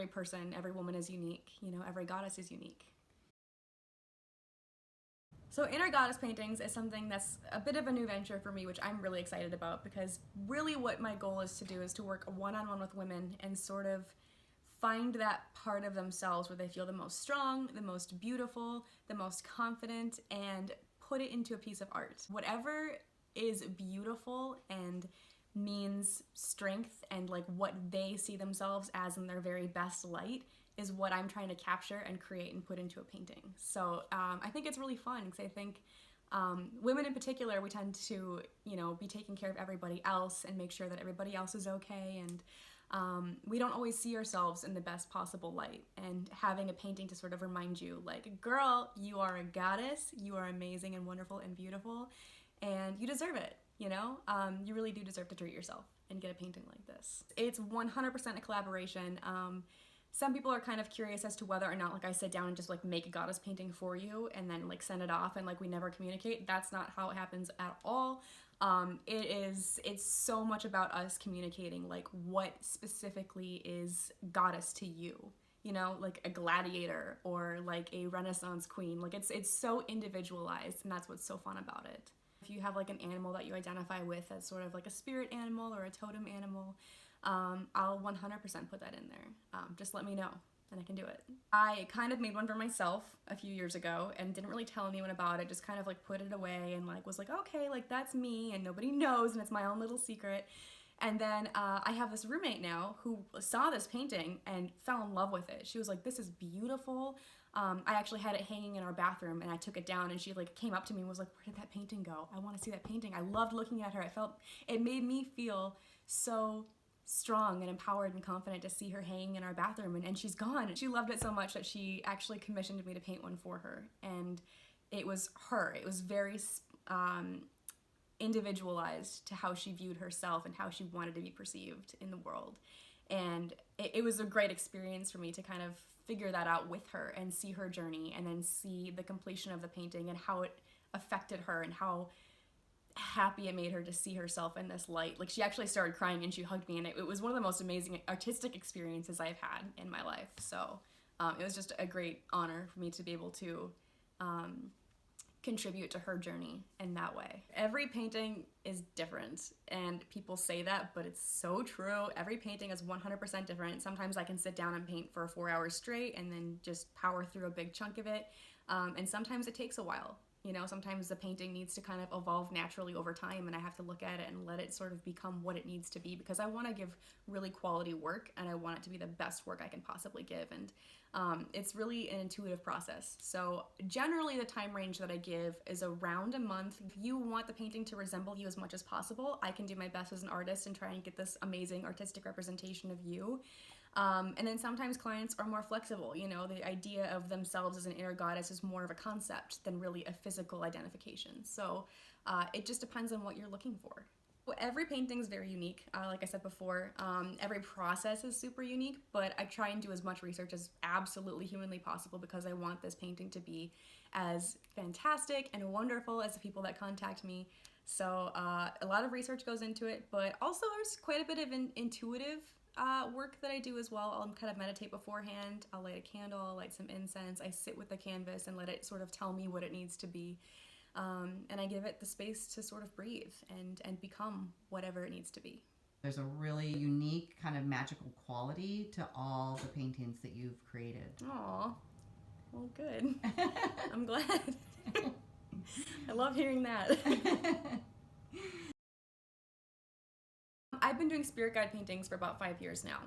every person, every woman is unique. You know, every goddess is unique. So inner goddess paintings is something that's a bit of a new venture for me, which I'm really excited about, because really what my goal is to do is to work one-on-one with women and sort of find that part of themselves where they feel the most strong, the most beautiful, the most confident, and put it into a piece of art. Whatever is beautiful and means strength and like what they see themselves as in their very best light is what I'm trying to capture and create and put into a painting. So I think it's really fun, because I think women in particular, we tend to, you know, be taking care of everybody else and make sure that everybody else is okay, and we don't always see ourselves in the best possible light. And having a painting to sort of remind you, like, girl, you are a goddess, you are amazing and wonderful and beautiful, and you deserve it, you know? You really do deserve to treat yourself and get a painting like this. It's 100% a collaboration. Some people are kind of curious as to whether or not, like, I sit down and just like make a goddess painting for you and then like send it off and like we never communicate. That's not how it happens at all. It's so much about us communicating like what specifically is goddess to you, you know, like a gladiator or like a Renaissance queen. Like it's so individualized, and that's what's so fun about it. If you have like an animal that you identify with as sort of like a spirit animal or a totem animal, I'll 100% put that in there. Just let me know and I can do it. I kind of made one for myself a few years ago and didn't really tell anyone about it, just kind of like put it away and like was like, okay, like that's me and nobody knows and it's my own little secret. And then I have this roommate now who saw this painting and fell in love with it. She was like, this is beautiful. I actually had it hanging in our bathroom and I took it down, and she like came up to me and was like, where did that painting go? I want to see that painting. I loved looking at her. It made me feel so strong and empowered and confident to see her hanging in our bathroom, and she's gone. She loved it so much that she actually commissioned me to paint one for her, and it was her. It was very individualized to how she viewed herself and how she wanted to be perceived in the world. And it was a great experience for me to kind of figure that out with her and see her journey and then see the completion of the painting and how it affected her and how happy it made her to see herself in this light. Like, she actually started crying and she hugged me, and it was one of the most amazing artistic experiences I've had in my life. So it was just a great honor for me to be able to contribute to her journey in that way. Every painting is different, and people say that, but it's so true. Every painting is 100% different. Sometimes I can sit down and paint for 4 hours straight and then just power through a big chunk of it, and sometimes it takes a while. You know, sometimes the painting needs to kind of evolve naturally over time, and I have to look at it and let it sort of become what it needs to be, because I want to give really quality work and I want it to be the best work I can possibly give. And it's really an intuitive process. So generally the time range that I give is around a month. If you want the painting to resemble you as much as possible, I can do my best as an artist and try and get this amazing artistic representation of you. And then sometimes clients are more flexible. You know, the idea of themselves as an inner goddess is more of a concept than really a physical identification. So it just depends on what you're looking for. Well, every painting is very unique. Like I said before, every process is super unique, but I try and do as much research as absolutely humanly possible, because I want this painting to be as fantastic and wonderful as the people that contact me. So a lot of research goes into it, but also there's quite a bit of intuitive work that I do as well. I'll kind of meditate beforehand. I'll light a candle, I'll light some incense. I sit with the canvas and let it sort of tell me what it needs to be. And I give it the space to sort of breathe and become whatever it needs to be. There's a really unique kind of magical quality to all the paintings that you've created. Aw, well, good. I'm glad. I love hearing that. I've been doing spirit guide paintings for about 5 years now.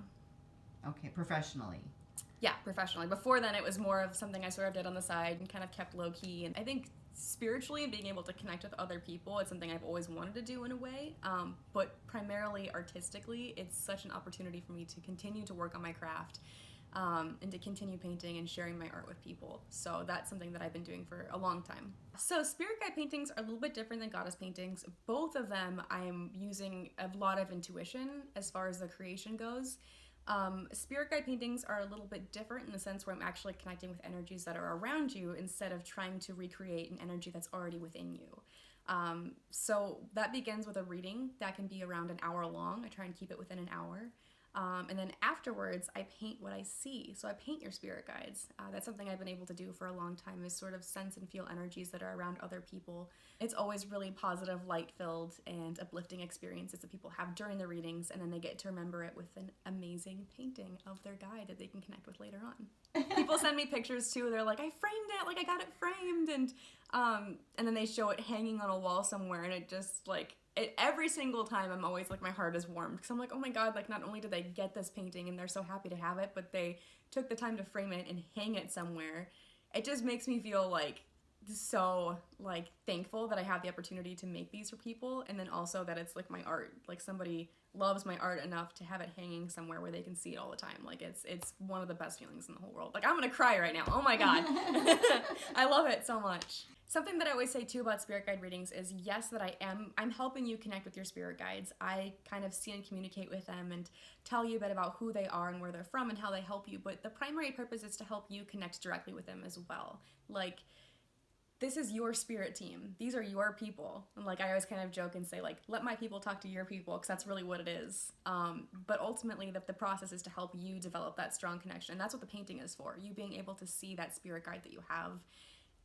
Okay, professionally. Yeah, professionally. Before then, it was more of something I sort of did on the side and kind of kept low key. And I think spiritually, being able to connect with other people, it's something I've always wanted to do in a way. But primarily artistically, it's such an opportunity for me to continue to work on my craft and to continue painting and sharing my art with people. So that's something that I've been doing for a long time. So spirit guide paintings are a little bit different than goddess paintings. Both of them, I'm using a lot of intuition as far as the creation goes. Spirit guide paintings are a little bit different in the sense where I'm actually connecting with energies that are around you instead of trying to recreate an energy that's already within you. So that begins with a reading that can be around an hour long. I try and keep it within an hour. And then afterwards, I paint what I see. So I paint your spirit guides. That's something I've been able to do for a long time, is sort of sense and feel energies that are around other people. It's always really positive, light-filled, and uplifting experiences that people have during the readings, and then they get to remember it with an amazing painting of their guide that they can connect with later on. People send me pictures too. They're like, I framed it, like I got it framed, and then they show it hanging on a wall somewhere, and it just like, every single time I'm always like, my heart is warmed, because I'm like, oh my god, like not only did they get this painting and they're so happy to have it, but they took the time to frame it and hang it somewhere. It just makes me feel like so like thankful that I have the opportunity to make these for people, and then also that it's like my art, like somebody loves my art enough to have it hanging somewhere where they can see it all the time. Like it's one of the best feelings in the whole world. Like I'm gonna cry right now, oh my god. I love it so much. Something that I always say too about spirit guide readings is, yes, that I'm helping you connect with your spirit guides. I kind of see and communicate with them and tell you a bit about who they are and where they're from and how they help you, but the primary purpose is to help you connect directly with them as well. Like, this is your spirit team. These are your people. And like, I always kind of joke and say, like, let my people talk to your people, because that's really what it is. But ultimately, the process is to help you develop that strong connection. And that's what the painting is for. You being able to see that spirit guide that you have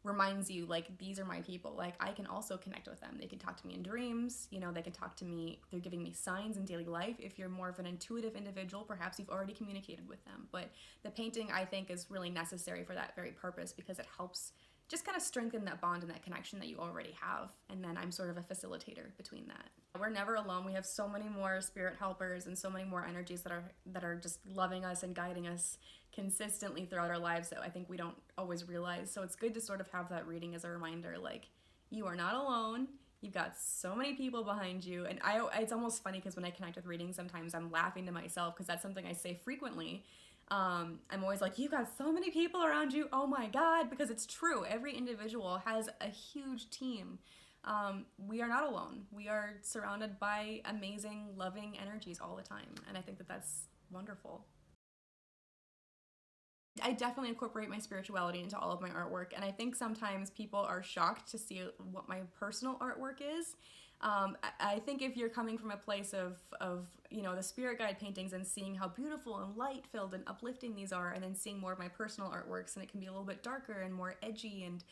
reminds you, like, these are my people. Like, I can also connect with them. They can talk to me in dreams. You know, they can talk to me. They're giving me signs in daily life. If you're more of an intuitive individual, perhaps you've already communicated with them. But the painting, I think, is really necessary for that very purpose, because it helps just kind of strengthen that bond and that connection that you already have. And then I'm sort of a facilitator between that. We're never alone. We have so many more spirit helpers and so many more energies that are just loving us and guiding us consistently throughout our lives that I think we don't always realize. So it's good to sort of have that reading as a reminder, like, you are not alone. You've got so many people behind you. And it's almost funny, because when I connect with readings, sometimes I'm laughing to myself, because that's something I say frequently. I'm always like, you got so many people around you, oh my god, because it's true. Every individual has a huge team. We are not alone. We are surrounded by amazing, loving energies all the time, and I think that that's wonderful. I definitely incorporate my spirituality into all of my artwork, and I think sometimes people are shocked to see what my personal artwork is. I think if you're coming from a place of you know, the spirit guide paintings and seeing how beautiful and light-filled and uplifting these are, and then seeing more of my personal artworks, and it can be a little bit darker and more edgy, and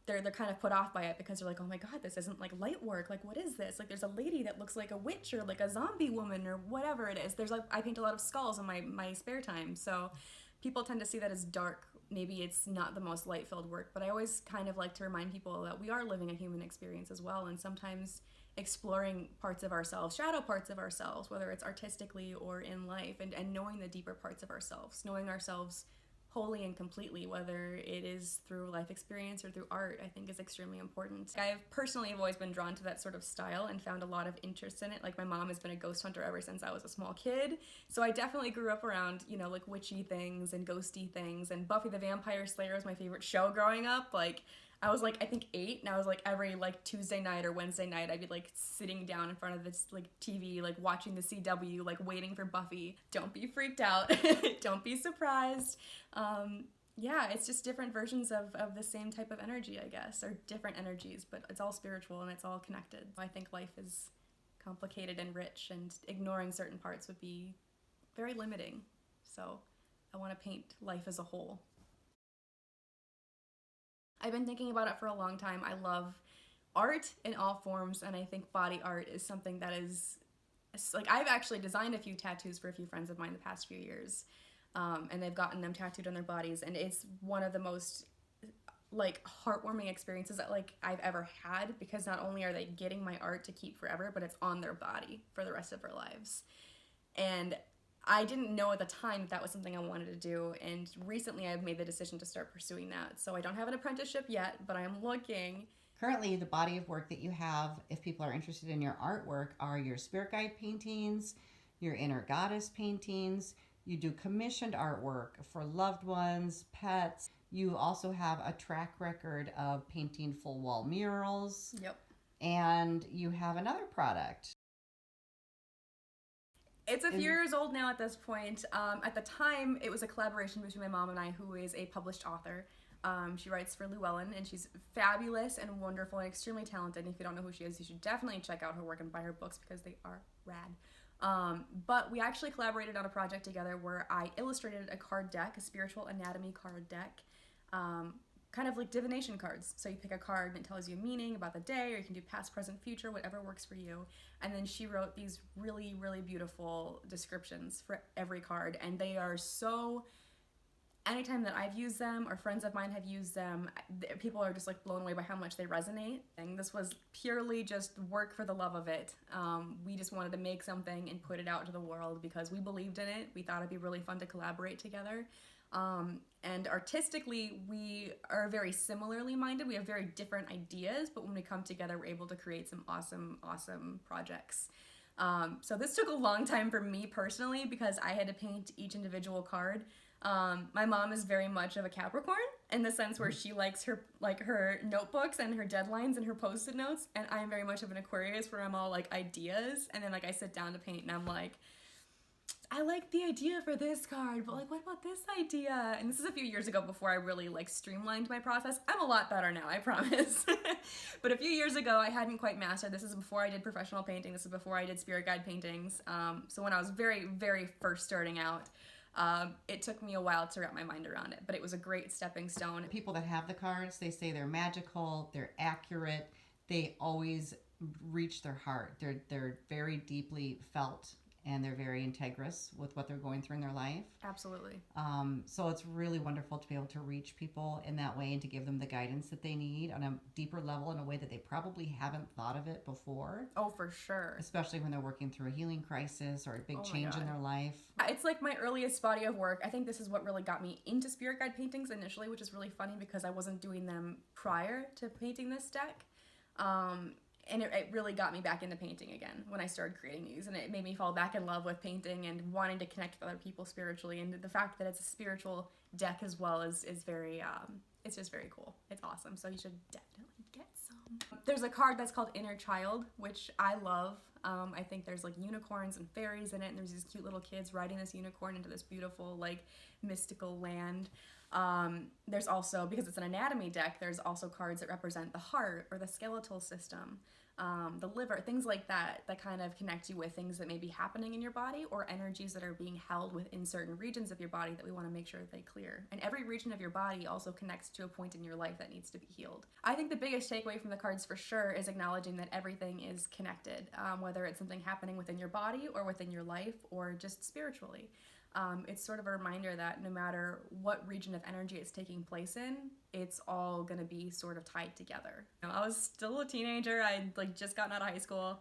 they're kind of put off by it, because they're like, oh my god, this isn't like light work, like what is this? Like, there's a lady that looks like a witch or like a zombie woman or whatever it is. There's like, I paint a lot of skulls in my spare time, so people tend to see that as dark. Maybe it's not the most light-filled work, but I always kind of like to remind people that we are living a human experience as well, and sometimes exploring parts of ourselves, shadow parts of ourselves, whether it's artistically or in life, and knowing the deeper parts of ourselves, knowing ourselves wholly and completely, whether it is through life experience or through art, I think is extremely important. I've personally have always been drawn to that sort of style and found a lot of interest in it. Like, my mom has been a ghost hunter ever since I was a small kid, so I definitely grew up around, you know, like witchy things and ghosty things, and Buffy the Vampire Slayer was my favorite show growing up. Like, I was like, I think 8, and I was like, every like Tuesday night or Wednesday night, I'd be like sitting down in front of this like TV, like watching the CW, like waiting for Buffy. Don't be freaked out. Don't be surprised. Yeah, it's just different versions of the same type of energy, I guess, or different energies, but it's all spiritual and it's all connected. I think life is complicated and rich, and ignoring certain parts would be very limiting. So I want to paint life as a whole. I've been thinking about it for a long time. I love art in all forms, and I think body art is something that is, like, I've actually designed a few tattoos for a few friends of mine the past few years, and they've gotten them tattooed on their bodies, and it's one of the most like heartwarming experiences that like I've ever had, because not only are they getting my art to keep forever, but it's on their body for the rest of their lives. And I didn't know at the time that was something I wanted to do, and recently I've made the decision to start pursuing that. So I don't have an apprenticeship yet, but I'm looking. Currently, the body of work that you have, if people are interested in your artwork, are your spirit guide paintings, your inner goddess paintings. You do commissioned artwork for loved ones, pets. You also have a track record of painting full wall murals. Yep. And you have another product. It's a few years old now at this point. At the time, it was a collaboration between my mom and I, who is a published author. She writes for Llewellyn, and she's fabulous and wonderful and extremely talented. And if you don't know who she is, you should definitely check out her work and buy her books, because they are rad. But we actually collaborated on a project together where I illustrated a card deck, a spiritual anatomy card deck, kind of like divination cards. So you pick a card and it tells you a meaning about the day, or you can do past, present, future, whatever works for you. And then she wrote these really, really beautiful descriptions for every card. And they are so, anytime that I've used them or friends of mine have used them, people are just like blown away by how much they resonate. And this was purely just work for the love of it. We just wanted to make something and put it out to the world because we believed in it. We thought it'd be really fun to collaborate together. And artistically, we are very similarly minded. We have very different ideas, but when we come together, we're able to create some awesome, awesome projects. So this took a long time for me personally because I had to paint each individual card. My mom is very much of a Capricorn in the sense where she likes her notebooks and her deadlines and her post-it notes, and I'm very much of an Aquarius where I'm all like ideas, and then like I sit down to paint and I'm like, I like the idea for this card, but like, what about this idea? And this is a few years ago before I really like streamlined my process. I'm a lot better now, I promise. But a few years ago, I hadn't quite mastered. This is before I did professional painting. This is before I did spirit guide paintings. So when I was very, very first starting out, it took me a while to wrap my mind around it, but it was a great stepping stone. People that have the cards, they say they're magical, they're accurate, they always reach their heart. They're very deeply felt, and they're very integrous with what they're going through in their life. Absolutely. So it's really wonderful to be able to reach people in that way and to give them the guidance that they need on a deeper level in a way that they probably haven't thought of it before. Oh, for sure. Especially when they're working through a healing crisis or a big change in their life. It's like my earliest body of work. I think this is what really got me into spirit guide paintings initially, which is really funny because I wasn't doing them prior to painting this deck. And it really got me back into painting again when I started creating these, and it made me fall back in love with painting and wanting to connect with other people spiritually, and the fact that it's a spiritual deck as well is very, it's just very cool. It's awesome, so you should definitely get some. There's a card that's called Inner Child, which I love. I think there's like unicorns and fairies in it, and there's these cute little kids riding this unicorn into this beautiful like mystical land. There's also, because it's an anatomy deck, there's also cards that represent the heart or the skeletal system, the liver, things like that kind of connect you with things that may be happening in your body or energies that are being held within certain regions of your body that we want to make sure that they clear. And every region of your body also connects to a point in your life that needs to be healed. I think the biggest takeaway from the cards for sure is acknowledging that everything is connected, whether it's something happening within your body or within your life or just spiritually. It's sort of a reminder that no matter what region of energy it's taking place in, it's all going to be sort of tied together. I was still a teenager. I'd like just gotten out of high school.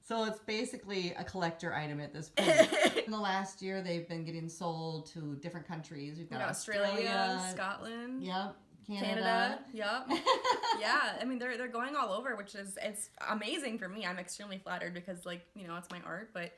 So it's basically a collector item at this point. In the last year, they've been getting sold to different countries. We've got Australia, Scotland. Yep. Canada. Yep. Yeah. I mean, they're going all over, it's amazing for me. I'm extremely flattered because like, you know, it's my art, but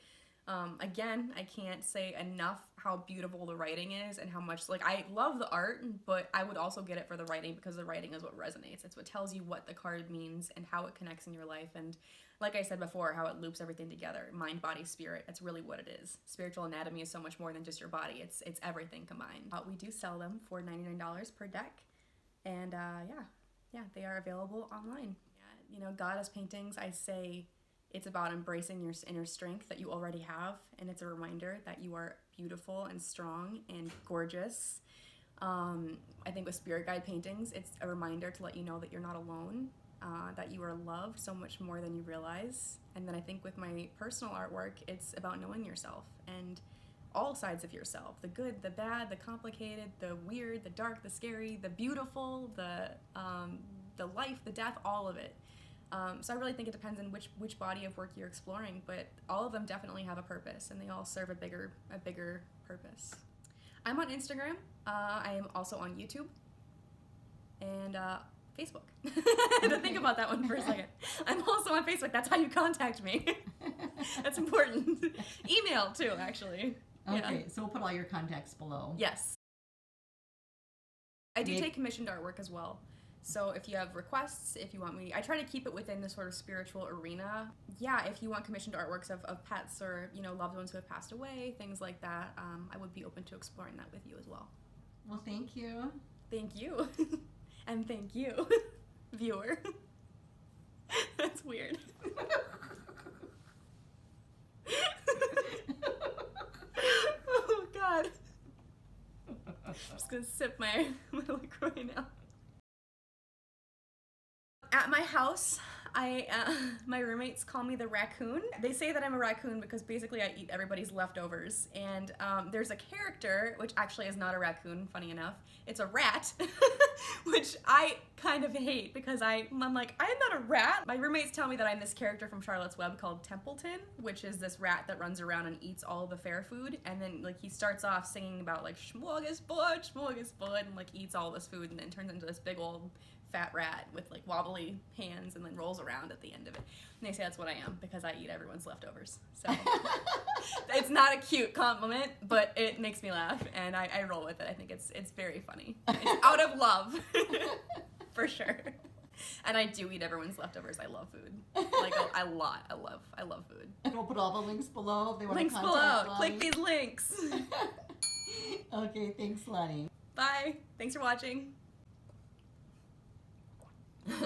again, I can't say enough how beautiful the writing is and how much, like, I love the art, but I would also get it for the writing because the writing is what resonates. It's what tells you what the card means and how it connects in your life. And like I said before, how it loops everything together. Mind, body, spirit. That's really what it is. Spiritual anatomy is so much more than just your body. It's everything combined. We do sell them for $99 per deck. And yeah, they are available online. Yeah, you know, goddess paintings, I say, it's about embracing your inner strength that you already have, and it's a reminder that you are beautiful and strong and gorgeous. I think with spirit guide paintings, it's a reminder to let you know that you're not alone, that you are loved so much more than you realize. And then I think with my personal artwork, it's about knowing yourself and all sides of yourself, the good, the bad, the complicated, the weird, the dark, the scary, the beautiful, the life, the death, all of it. So I really think it depends on which body of work you're exploring, but all of them definitely have a purpose, and they all serve a bigger purpose. I'm on Instagram. I am also on YouTube and Facebook. I had to think about that one for a second. I'm also on Facebook. That's how you contact me. That's important. Email too, actually. Okay, yeah. So we'll put all your contacts below. Yes. I do take commissioned artwork as well. So if you have requests, if you want me, I try to keep it within the sort of spiritual arena. Yeah, if you want commissioned artworks of pets or, you know, loved ones who have passed away, things like that, I would be open to exploring that with you as well. Well, thank you. Thank you. And thank you, viewer. That's weird. just gonna sip my LaCroix now. At my house, my roommates call me the raccoon. They say that I'm a raccoon because basically I eat everybody's leftovers. And there's a character, which actually is not a raccoon, funny enough. It's a rat, which I kind of hate because I'm like, I'm not a rat. My roommates tell me that I'm this character from Charlotte's Web called Templeton, which is this rat that runs around and eats all the fair food. And then like he starts off singing about like smorgasbord, smorgasbord, and like eats all this food and then turns into this big old fat rat with like wobbly hands and then rolls around at the end of it. And they say that's what I am because I eat everyone's leftovers. So it's not a cute compliment, but it makes me laugh and I roll with it. I think it's very funny. It's out of love, for sure. And I do eat everyone's leftovers. I love food. Like a lot. I love food. And we'll put all the links below if they want links to contact below. Lonnie. Click these links. Okay, thanks, Lonnie. Bye. Thanks for watching.